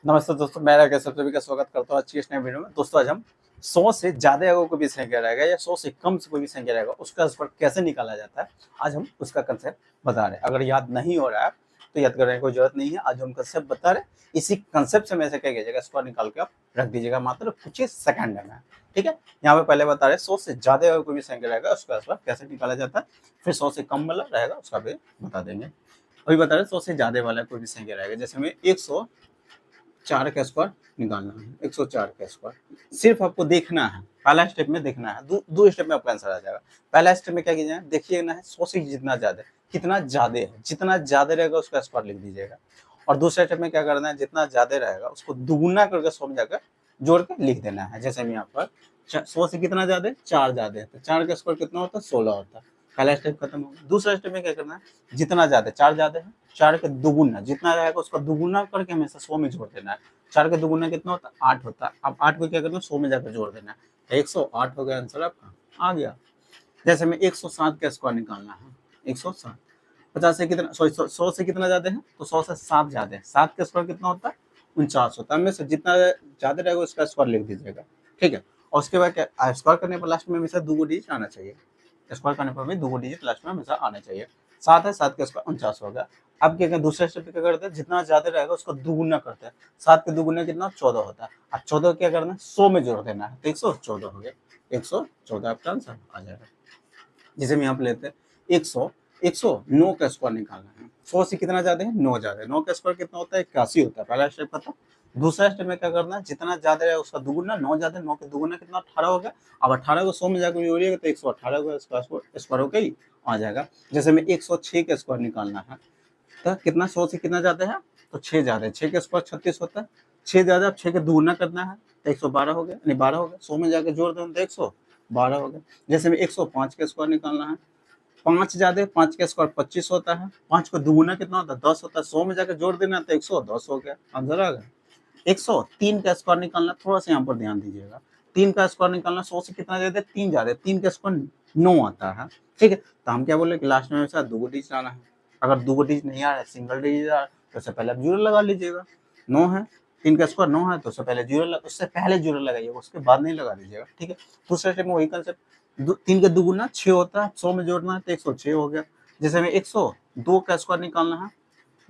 नमस्ते दोस्तों, मैं राकेश आप सभी का स्वागत करता हूँ आज की इस नए वीडियो में। दोस्तों आज हम 100 से ज़्यादा अगर कोई भी संख्या रहेगा या 100 से कम से कोई भी संख्या रहेगा उसका स्क्वायर कैसे निकाला जाता है, आज हम उसका कंसेप्ट बता रहे हैं। अगर याद नहीं हो रहा है तो याद करने की कोई जरूरत नहीं है, आज हम कंसेप्ट बता रहे हैं। इसी कंसेप्ट से मैं ऐसे क्या कीजिएगा, स्क्वायर निकाल के आप रख दीजिएगा मात्र कुछ ही सेकंड में। ठीक है, यहाँ पे पहले बता रहे 100 से ज़्यादा अगर कोई भी संख्या रहेगा उसका स्क्वायर कैसे निकाला जाता है, फिर 100 से कम वाला रहेगा उसका भी बता देंगे। अभी बता रहे 100 से ज़्यादा वाला कोई भी संख्या रहेगा, जैसे हमें 104 का स्क्वायर निकालना है। 104 का स्क्वायर सिर्फ आपको देखना है, पहला स्टेप में देखना है, दो स्टेप में आपका आंसर आ जाएगा। पहला स्टेप में क्या कीजिएगा, देखिए ना है 100 से जितना ज्यादा कितना ज्यादा है, जितना ज्यादा रहेगा उसका स्क्वायर लिख दीजिएगा। और दूसरे स्टेप में क्या करना है, जितना ज्यादा रहेगा उसको दुगुना करके 100 में जाकर जोड़ के लिख देना है। जैसे हम यहाँ पर 100 से कितना ज्यादा है, 4 ज्यादा है, तो 4 का स्क्वायर कितना होता है, 16 होता है। पहला स्टेप खत्म हो गया। दूसरा स्टेप में क्या करना है, जितना ज्यादा 4 ज्यादा है, 4 के दुगुना जितना रहेगा उसका दुगुना करके हमेशा 100 में जोड़ देना है। 4 का दुगुना कितना होता है, 8 होता है। अब 8 को क्या करना है, 100 में जाकर जोड़ देना है। 108 हो गया आंसर आपका, आ गया। जैसे में 107 का स्क्वायर निकालना है, 107 50 से कितना, सॉरी 100 से कितना ज्यादा है, तो 100 से 7 ज्यादा है। 7 का स्क्वायर कितना होता है, 49 होता है। में से जितना ज्यादा रहेगा उसका स्क्वायर लिख दीजिएगा। ठीक है, और उसके बाद क्या, स्क्वायर करने पर लास्ट में हमेशा 2 डिजिट आना चाहिए। स्क्वायर करने पर भी 2 डिजिट लास्ट में हमेशा आना चाहिए। 7 है, 7 का स्क्वायर 49 होगा। अब क्या करते, दूसरे स्टेप क्या करते हैं, जितना ज्यादा रहेगा उसको दुगुना करते हैं। 7 के दुगुना कितना, 14 होता है। अब 14 क्या करना है, 100 में जोड़ देना है, तो 114 हो गया। 114 आपका आंसर आ जाएगा। जैसे हम यहाँ पे लेते हैं 109 का स्क्वायर निकालना है। 100 से कितना ज्यादा है, 9 ज्यादा है। 9 का स्क्वायर कितना होता है, 81 होता है। पहला स्टेप खत्म। दूसरा स्टेप में क्या करना है, जितना ज्यादा है उसका दुगुना, 9 ज्यादा, 9 के दुगुना कितना, 18 हो गया। अब 18 को 100 में जाकर जोड़िएगा तो 118 का स्क्वायर होकर ही आ जाएगा। जैसे में 106 का स्क्वायर निकालना है, तो कितना, 100 से कितना ज्यादा है, तो 6 ज्यादा है। 6 का स्क्वायर 36 होता है। 6 ज्यादा, अब 6 के दुगुना करना है तो 112 हो गया, नहीं 12 हो गया। 100 में जाकर जोड़ दें तो 112 हो गया। जैसे में 105 का स्क्वायर निकालना है, 5 ज्यादा, 5 का स्क्वायर 25 होता है। 5 को दुगुना कितना होता है, 10 होता है। 100 में जाकर जोड़ देना तो 110 हो गया, आंसर आ गया। 103 का स्क्वायर निकालना, थोड़ा सा यहाँ पर ध्यान दीजिएगा। 3 का स्क्वायर निकालना, 100 से कितना ज्यादा है, 3 ज्यादा है। 3 का स्क्वायर 9 आता है। ठीक है, तो हम क्या बोले कि लास्ट में हमेशा 2 डिजिट आना है। अगर 2 डिजिट नहीं आ रहा है, सिंगल डिजिट आ रहा है, तो उससे पहले आप जीरो लगा लीजिएगा। 9 है, 3 का स्क्वायर 9 है, तो उससे पहले जीरो लगाइएगा, उसके बाद नहीं लगा दीजिएगा। ठीक है, दूसरे स्टेप में वही कंसेप्ट, 3 का दुगुना 6 होता है। 100 में जोड़ना है तो 106 हो गया। जैसे हमें 102 का स्क्वायर निकालना है,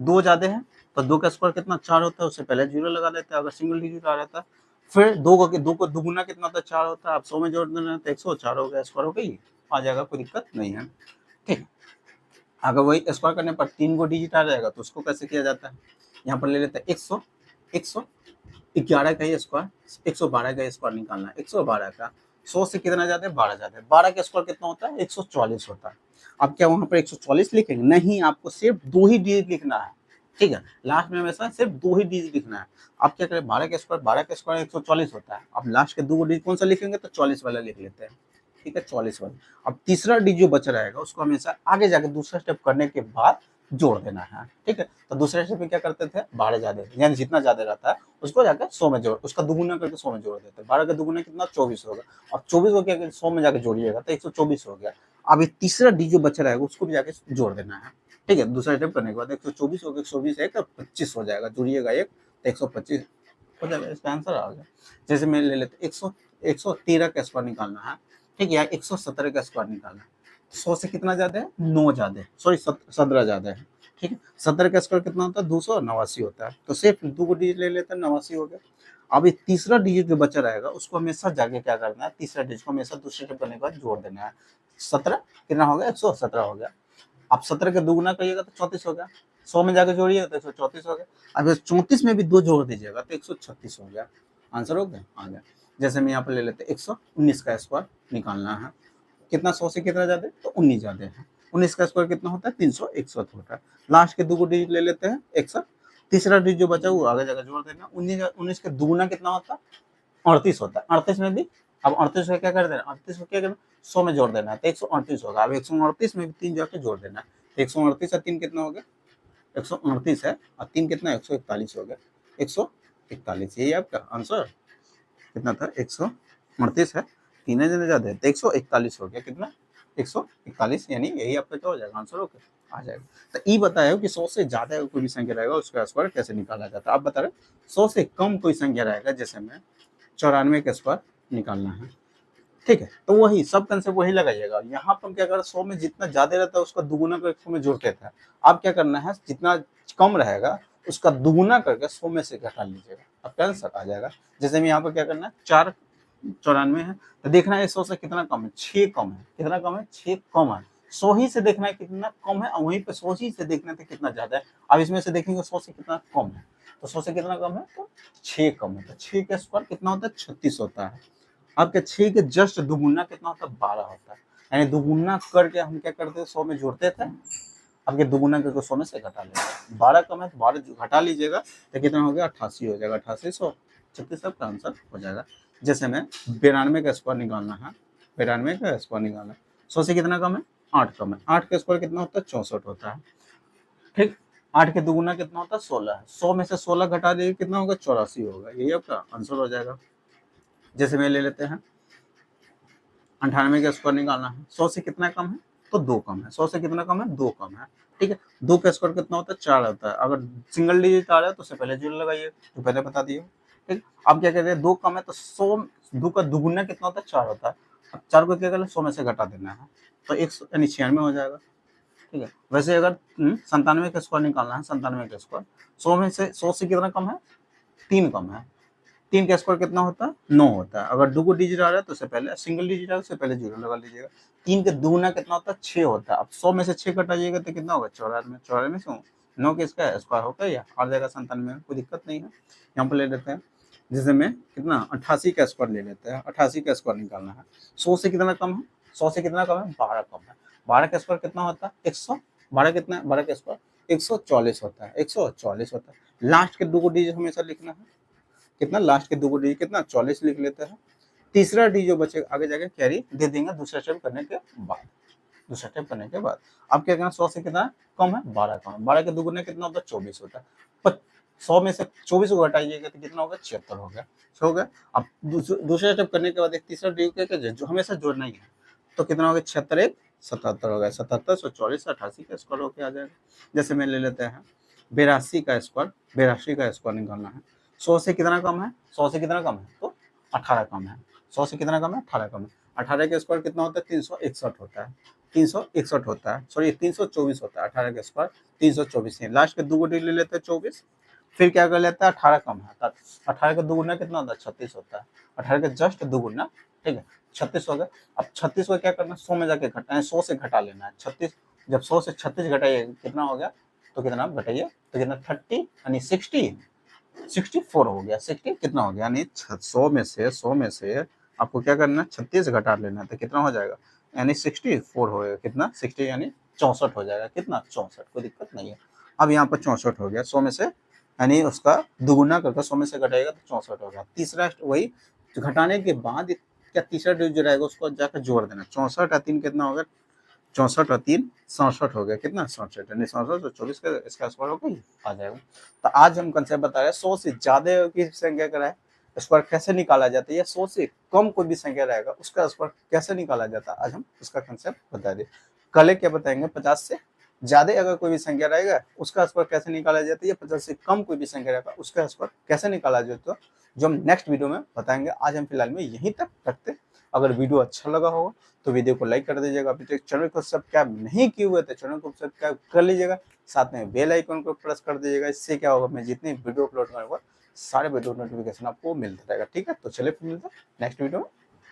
2 ज्यादा है, तो 2 का स्क्वायर कितना, 4 होता है। उससे पहले जीरो लगा देते हैं अगर सिंगल डिजिट आ रहता है। फिर 2 को दुगुना कितना होता है, 4 होता है। आप 100 में जोड़ देना है तो 104 हो गया, स्क्वायर हो गई, आ जाएगा, कोई दिक्कत नहीं है। ठीक, अगर वही स्क्वायर करने पर 3 को डिजिट आ जाएगा तो उसको कैसे किया जाता है, यहाँ पर ले लेते हैं 111 का ही स्क्वायर, 112 का स्क्वायर निकालना है। 112 का 100 से कितना जाता है, 12 जाता है। 12 का स्क्वायर कितना होता है, 144 होता है। अब क्या वहां पर 144 लिखेंगे, नहीं, आपको सिर्फ 2 ही डिजिट लिखना है। ठीक है, लास्ट में हमेशा सिर्फ 2 ही डिजिट लिखना है। आप क्या करें, 12 का स्क्वायर 144 होता है। अब लास्ट के 2 डिजिट कौन सा लिखेंगे, तो 44 वाला लिख लेते हैं। ठीक है, 44 वाला। अब तीसरा डिजिट जो बच रहेगा उसको हमेशा आगे जाके दूसरा स्टेप करने के बाद जोड़ देना है। ठीक है, तो दूसरे स्टेप में क्या करते थे, 12 ज्यादा, यानी जितना ज्यादा रहता है उसको जाकर 100 में जोड़, उसका दुगुना करके 100 में जोड़ देते हैं। 12 का दुगुना कितना, 24 होगा। अब 24 को क्या 100 में जाकर जोड़िएगा तो 124 हो गया। अब ये तीसरा डी जो बचा रहेगा उसको भी जाके जोड़ देना है। ठीक है, दूसरा स्टेप करने के बाद 124 हो गया, 120 है तो 25 हो जाएगा, जुड़िएगा एक तो 125 हो जाएगा, इसका आंसर आ गया। जैसे मैं ले लेते 113 का स्क्वायर निकालना है। ठीक है, 117 का स्क्वायर निकालना है। 100 से कितना ज्यादा है, 9 ज्यादा है, सॉरी 17 ज्यादा है। ठीक है, 17 का स्क्वायर कितना होता है, 289 होता है। तो सिर्फ 2 डिजिट ले लेते हैं, 89 हो गया। अब ये तीसरा डिजिट जो बचा रहेगा उसको हमेशा जाके क्या करना है, तीसरा डिजिट को हमेशा दूसरे स्टेप करने के बाद जोड़ देना है। 17 कितना हो गया, 117 हो गया। आप 17 का दुगुना करिएगा तो 34 हो गया। 100 में जाकर जोड़िएगा तो 134 हो गया। अब 34 में भी 2 जोड़ दीजिएगा तो 136 हो गया, आंसर हो गया, आ गया। जैसे हम यहाँ पर ले लेते हैं 119 का स्क्वायर निकालना है। कितना, 100 से कितना ज्यादा है, तो 19 ज्यादा है। 19 का स्क्वायर कितना होता है, 361 होता है। लास्ट के 2 डिजिट ले लेते हैं, 61। तीसरा डिजिट जो बचा वो आगे जाकर जोड़ देना। 19 के दुगुना कितना होता है, 38 होता है। 38 में भी, अब 38 का क्या कर देना, 38 को क्या करना, 100 में जोड़ देना है तो 138 होगा। अब 138 में भी 3 जाके जोड़ देना है तो 138 और 3 कितना हो गया, 138 है और 3 कितना, 141 हो गया। 141, यही आपका आंसर कितना था, 138 है, 3 जने ज्यादा है तो 141 हो गया। कितना, 141, यानी यही आपका क्या हो जाएगा, आंसर। ओके। आ जाएगा। तो ये बताया कि 100 से ज्यादा कोई भी संख्या रहेगा उसका स्क्वायर कैसे निकाला जाता है। आप बता रहे 100 से कम कोई संख्या रहेगा, जैसे में 94 का स्क्वायर निकालना है, ठीक है, तो वही सब कंसेप्ट वही लगाइएगा। यहाँ पर हम क्या करें, 100 में जितना ज्यादा रहता है उसका दुगुना करके 100 में जोड़ देता है। आप क्या करना है, जितना कम रहेगा उसका दुगुना करके 100 में से घटा लीजिएगा, आपका आंसर आ जाएगा। जैसे में यहाँ पर क्या करना है, 494 है, तो देखना है 100 से कितना कम है, 6 कम है, कितना कम है, 6 कम है। 100 ही से देखना है कितना कम है, और वहीं पे 100 ही से देखना है कितना ज्यादा है। अब इसमें से देखेंगे 100 से कितना कम है, तो 100 से कितना कम है, तो 6 कम है, तो 6 का स्क्वायर कितना होता है, 36 होता है। आपके 6 के जस्ट दुगुना कितना होता है, 12 होता है। यानी दुगुना करके हम क्या करते हैं, 100 में जोड़ते थे, आपके दुगुना करके 100 में से घटा लेंगे। 12 कम है तो 12 घटा लीजिएगा, तो कितना हो गया, 88 हो जाएगा। 88 100 36 का आंसर हो जाएगा। जैसे में 92 का स्क्वायर निकालना है, 92 का स्क्वायर निकालना है, 100 से कितना कम है, 8 कम है। 8 का स्क्वायर कितना होता है, 64 होता है, ठीक। 8 के दुगुना कितना होता है, 16 है। 100 में से 16 घटा देंगे कितना होगा, 84 होगा। यही आपका आंसर हो जाएगा। जैसे में ले लेते हैं 98 का स्क्वायर निकालना है, 100 से कितना कम है, तो 2 कम है। 100 से कितना कम है, 2 कम है, ठीक है। 2 का स्क्वायर कितना होता है, 4 होता है। अगर सिंगल डिजिट आ रहा है तो उससे पहले जीरो लगाइए, जो पहले बता दिए, ठीक। अब क्या कहते हैं, 2 कम है तो 100 2 का दुगुना कितना होता है, 4 होता है। अब 4 को क्या करना है, 100 में से घटा देना है, तो 100 यानी 96 हो जाएगा, ठीक है। वैसे अगर 97 का स्क्वायर निकालना है, 97 का स्क्वायर 100 से कितना कम है, 3 कम है। 3 का स्क्वायर कितना होता है, 9 होता है। अगर 2 डिजिट आ रहा है तो उससे पहले सिंगल डिजिट आ रहा है उससे पहले जीरो लगा लीजिएगा। 3 के दुगुना कितना होता है, 6 होता है। अब 100 में से 6 घटाइएगा तो कितना होगा, 94। 94 से 9 के इसका स्क्वायर होगा या आ जाएगा 97 में, कोई दिक्कत नहीं है। यहाँ पर ले लेते हैं, जैसे में कितना 88 का स्क्वायर ले लेते हैं। 88 का स्क्वायर निकालना है, 100 से कितना कम है, 100 से कितना कम है, 12 कम है। 12 का स्क्वायर कितना होता है, 112 कितना है, 12 का स्क्वायर 144 होता है, 144 होता है। लास्ट के 2 डिजिट हमेशा लिखना है, कितना, लास्ट के 2 डिजिट कितना, 44 लिख लेते हैं। तीसरा डी जो बचे आगे जाके कैरी दे देंगे दूसरा स्टेप करने के बाद। दूसरा स्टेप करने के बाद अब क्या करना, 100 से कितना कम है, 12 कम है। 12 के दुगुने कितना होता है, 24 होता है। 100 में से 24 को घटाइएगा तो कितना होगा, 76 हो गया, हो गया। अब दूसरा स्टेप करने के बाद एक तीसरा डी क्या जो हमेशा जोड़ना ही है, तो कितना होगा, 76 1 77 हो गया। 77 144 88 का स्क्वायर होके आ जाएगा। जैसे मैं ले लेते हैं 82 का स्क्वायर, 82 का स्क्वायर निकालना है। 100 से कितना कम है, 100 से कितना कम है, तो 18 कम है। 100 से कितना कम है, 18 कम है। 18 का स्क्वायर कितना होता है, 361 होता है, 361 होता है, सॉरी 324 होता है। 18 का स्क्वायर 324 है। लास्ट के 2 डिजिट ले लेते हैं 24, फिर क्या कर लेता है, 18 कम है, 18 का दुगुना कितना होता है, 36 होता है। 18 का जस्ट दुगुना, ठीक है, 36 हो गया। अब 36 को क्या करना है, 100 में जाके घटाना, 100 से घटा लेना है। 36 जब 100 से 36 घटाइए कितना हो गया, तो कितना घटाइए, तो कितना 30 यानी 64 हो गया। 60 कितना हो गया, यानी 100 में से आपको क्या करना है, 36 घटा लेना है, तो कितना हो जाएगा, यानी 64 हो गया। कितना, 60 यानी 64 हो जाएगा। कितना, 64, कोई दिक्कत नहीं है। अब यहाँ पर 64 हो गया, 100 में से यानी उसका दुगुना करके 100 में से घटाएगा तो 64 हो गया। तीसरा वही घटाने के बाद क्या तीसरा डिजिट जो रहेगा उसको जाकर जोड़ देना। 64 और 3 कितना हो गया, 64 और 3 67 हो गया। कितना, 67 यानी 67 और 24 का इसका स्क्वायर होगा, आ जाएगा। तो आज हम कंसेप्ट बता रहे हैं 100 से ज्यादा की संख्या का है स्क्वायर कैसे निकाला जाता है, या 100 से कम कोई भी संख्या रहेगा उसका स्क्वायर कैसे निकाला जाता है। आज हम उसका कंसेप्ट बता दें। कल क्या बताएंगे, 50 से ज्यादा अगर कोई भी संख्या रहेगा उसका स्क्वायर कैसे निकाला जाता है, या 50 से कम कोई भी संख्या रहेगा उसका स्क्वायर कैसे निकाला जाता है, जो हम नेक्स्ट वीडियो में बताएंगे। आज हम फिलहाल में यहीं तक रखते। अगर वीडियो अच्छा लगा होगा तो वीडियो को लाइक कर दीजिएगा। अभी तक चैनल को सब्सक्राइब नहीं किए हुए तो चैनल को सब्सक्राइब कर लीजिएगा, साथ में बेल आइकन को प्रेस कर दीजिएगा। इससे क्या होगा, मैं जितनी वीडियो अपलोड करूँगा सारे वीडियो नोटिफिकेशन आपको मिलता रहेगा, ठीक है। तो चलिए फिर मिलते हैं नेक्स्ट वीडियो में।